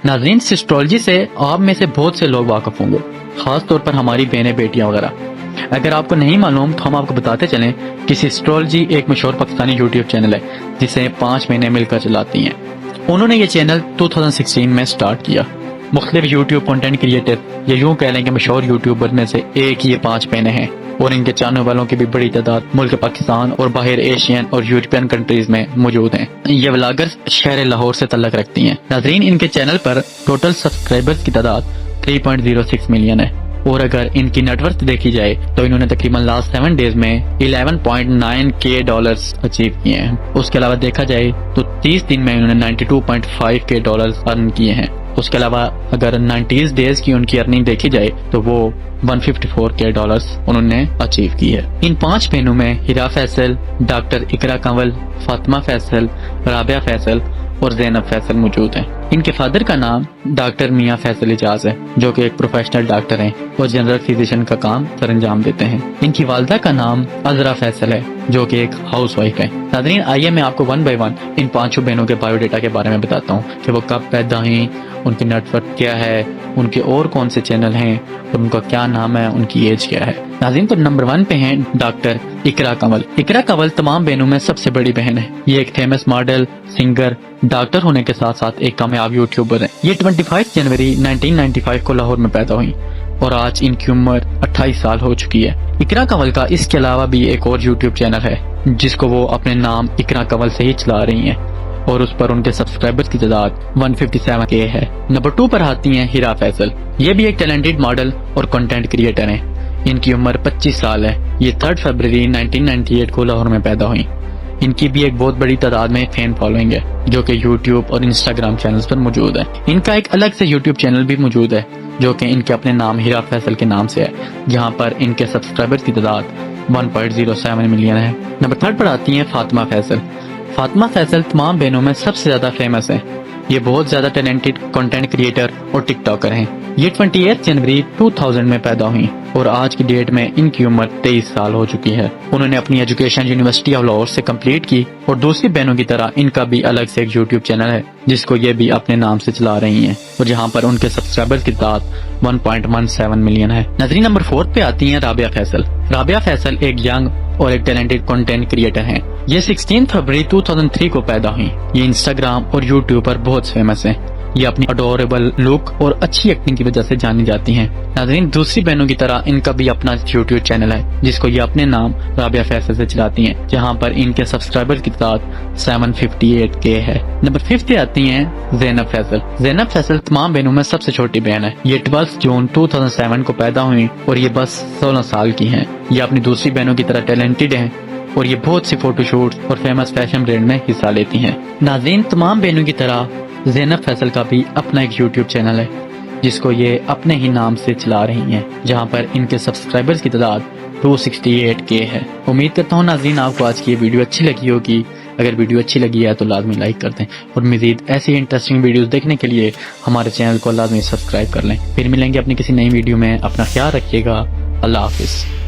नाज़रीन, एस्ट्रोलॉजी से आप में से बहुत से लोग वाकिफ होंगे, खास तौर पर हमारी बहनें बेटियां वगैरह। अगर आपको नहीं मालूम तो हम आपको बताते चलें कि एस्ट्रोलॉजी एक मशहूर पाकिस्तानी यूट्यूब चैनल है जिसे 5 महीने मिलकर चलाती हैं। उन्होंने ये चैनल 2016 में स्टार्ट किया। मुख्तलिफ यूट्यूब कंटेंट क्रिएटर या यूँ कह लें कि मशहूर यूट्यूबर में से एक ये 5 बहनें हैं और इनके चाहने वालों की भी बड़ी तादाद मुल्क पाकिस्तान और बाहर एशियन और यूरोपियन कंट्रीज में मौजूद हैं। ये व्लॉगर्स शहर लाहौर से तल्लक रखती हैं। नाज़रीन, इनके चैनल पर टोटल सब्सक्राइबर्स की तादाद 3.06 मिलियन है और अगर इनकी नेटवर्थ देखी जाए तो इन्होंने तकरीबन लास्ट 7 डेज में 11.9 के डॉलर्स अचीव किए हैं। उसके अलावा देखा जाए तो 30 दिन में इन्होंने 92.5 के डॉलर्स अर्न किए हैं। उसके अलावा अगर 90 डेज की उनकी अर्निंग देखी जाए तो वो 154 के डॉलर्स उन्होंने अचीव की है। इन 5 बहनों में हिरा फैसल, डॉक्टर इकरा कंवल, फातिमा फैसल, राबिया फैसल और ज़ैनब फैसल मौजूद हैं। इनके फादर का नाम डॉक्टर मियां फैसल इजाज है जो कि एक प्रोफेशनल डॉक्टर हैं और जनरल फिजिशियन का काम सरंजाम देते हैं। इनकी वालदा का नाम अजरा फैसल है जो कि एक हाउस वाइफ है। नाज़रीन, आइए मैं आपको 1 बाय 1 इन 5 बहनों के बायोडेटा के बारे में बताता हूँ कि वो कब पैदा हुई, उनकी नेटवर्क क्या है, उनके और कौन से चैनल हैं और उनका क्या नाम है, उनकी एज क्या है। नाज़रीन, तो नंबर 1 पे हैं डॉक्टर इकरा कंवल। इकरा कंवल तमाम बहनों में सबसे बड़ी बहन है। ये एक फेमस मॉडल, सिंगर, डॉक्टर होने के साथ साथ एक कामयाब यूट्यूबर है। ये 25 जनवरी 1995 को लाहौर में पैदा हुई और आज इनकी उम्र 28 साल हो चुकी है। इकरा कंवल का इसके अलावा भी एक और यूट्यूब चैनल है जिसको वो अपने नाम इकरा कंवल से ही चला रही हैं और उस पर उनके सब्सक्राइबर्स की तादाद 157 के है। नंबर 2 पर आती हैं हिरा फैसल। ये भी एक टैलेंटेड मॉडल और कंटेंट क्रिएटर हैं। इनकी उम्र 25 साल है। ये 3 फरवरी 1998 को लाहौर में पैदा हुई। इनकी भी एक बहुत बड़ी तादाद में फैन फॉलोइंग है जो कि यूट्यूब और इंस्टाग्राम चैनल्स पर मौजूद है। इनका एक अलग से यूट्यूब चैनल भी मौजूद है जो कि इनके अपने नाम हिरा फैसल के नाम से है, जहां पर इनके सब्सक्राइबर्स की तादाद 1.07 मिलियन है। नंबर 3 पर आती हैं फातिमा फैसल। फातिमा फैसल तमाम बहनों में सबसे ज्यादा फेमस है। ये बहुत ज्यादा टैलेंटेड कंटेंट क्रिएटर और टिकटॉकर हैं। ये 28 जनवरी 2000 में पैदा हुई और आज की डेट में इनकी उम्र 23 साल हो चुकी है। उन्होंने अपनी एजुकेशन यूनिवर्सिटी ऑफ लाहौर से कंप्लीट की और दूसरी बहनों की तरह इनका भी अलग से एक यूट्यूब चैनल है जिसको ये भी अपने नाम से चला रही हैं और जहां पर उनके सब्सक्राइबर्स की तादाद 1.17 मिलियन है। नजरीन, नंबर 4 पे आती हैं राबिया फैसल। राबिया फैसल एक यंग और एक टैलेंटेड कंटेंट क्रिएटर हैं। ये 16 फरवरी 2003 को पैदा हुई। ये इंस्टाग्राम और यूट्यूब पर बहुत फेमस है। ये अपनी अडोरेबल लुक और अच्छी एक्टिंग की वजह से जानी जाती हैं। नाज़रीन, दूसरी बहनों की तरह इनका भी अपना यूट्यूब चैनल है जिसको ये अपने नाम राबिया फैसल से चलाती हैं, जहां पर इनके सब्सक्राइबर की तादाद 758 के है। नंबर 5 पे आती हैं ज़ैनब फैसल। ज़ैनब फैसल तमाम बहनों में सबसे छोटी बहन है। ये 12 जून 2007 को पैदा हुई और ये बस 16 साल की हैं। ये अपनी दूसरी बहनों की तरह टैलेंटेड हैं और ये बहुत सी फोटोशूट और फेमस फैशन ब्रांड में हिस्सा लेती हैं। नाज़रीन, तमाम बहनों की तरह ज़ैनब फैसल का भी अपना एक यूट्यूब चैनल है जिसको ये अपने ही नाम से चला रही हैं, जहां पर इनके सब्सक्राइबर्स की तादाद 268 के है। उम्मीद करता हूँ नाज़रीन आपको आज की ये वीडियो अच्छी लगी होगी। अगर वीडियो अच्छी लगी है तो लाजमी लाइक कर दें और मज़ीद ऐसी इंटरेस्टिंग वीडियोस देखने के लिए हमारे चैनल को लाजमी सब्सक्राइब कर लें। फिर मिलेंगे अपनी किसी नई वीडियो में। अपना ख्याल रखिएगा। अल्लाह हाफिज़।